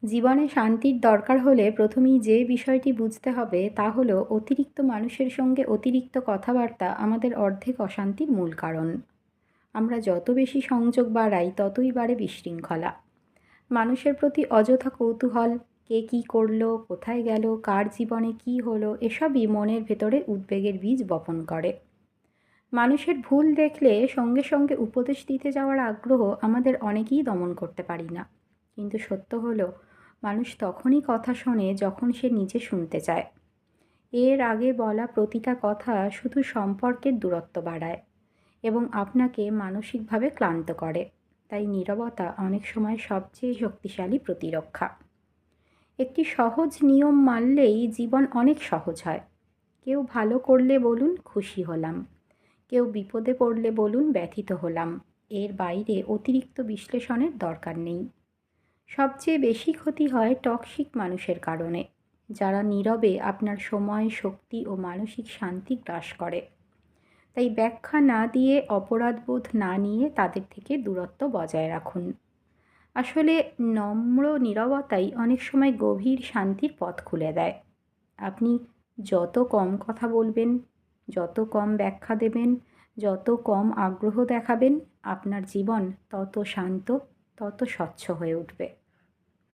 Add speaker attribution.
Speaker 1: জীবনে শান্তির দরকার হলে প্রথমেই যে বিষয়টি বুঝতে হবে তা হলো অতিরিক্ত মানুষের সঙ্গে অতিরিক্ত কথাবার্তা আমাদের অর্ধেক অশান্তির মূল কারণ। আমরা যত বেশি সংযোগ বাড়াই ততই বাড়ে বিশৃঙ্খলা। মানুষের প্রতি অযথা কৌতূহল, কে কী করলো, কোথায় গেল, কার জীবনে কী হলো, এসবই মনের ভেতরে উদ্বেগের বীজ বপন করে। মানুষের ভুল দেখলে সঙ্গে সঙ্গে উপদেশ দিতে যাওয়ার আগ্রহ আমাদের অনেকেই দমন করতে পারি না। কিন্তু সত্য হলো, মানুষ তখনই কথা শোনে যখন সে নিজে শুনতে চায়। এর আগে বলা প্রতিটা কথা শুধু সম্পর্কের দূরত্ব বাড়ায় এবং আপনাকে মানসিকভাবে ক্লান্ত করে। তাই নীরবতা অনেক সময় সবচেয়ে শক্তিশালী প্রতিরক্ষা। একটি সহজ নিয়ম মানলেই জীবন অনেক সহজ হয়। কেউ ভালো করলে বলুন খুশি হলাম, কেউ বিপদে পড়লে বলুন ব্যথিত হলাম। এর বাইরে অতিরিক্ত বিশ্লেষণের দরকার নেই। সবচেয়ে বেশি ক্ষতি হয় টক্সিক মানুষের কারণে, যারা নীরবে আপনার সময়, শক্তি ও মানসিক শান্তি গ্রাস করে। তাই ব্যাখ্যা না দিয়ে, অপরাধবোধ না নিয়ে তাদের থেকে দূরত্ব বজায় রাখুন। আসলে নম্র নীরবতাই অনেক সময় গভীর শান্তির পথ খুলে দেয়। আপনি যত কম কথা বলবেন, যত কম ব্যাখ্যা দেবেন, যত কম আগ্রহ দেখাবেন, আপনার জীবন তত শান্ত, তত স্বচ্ছ হয়ে উঠবে।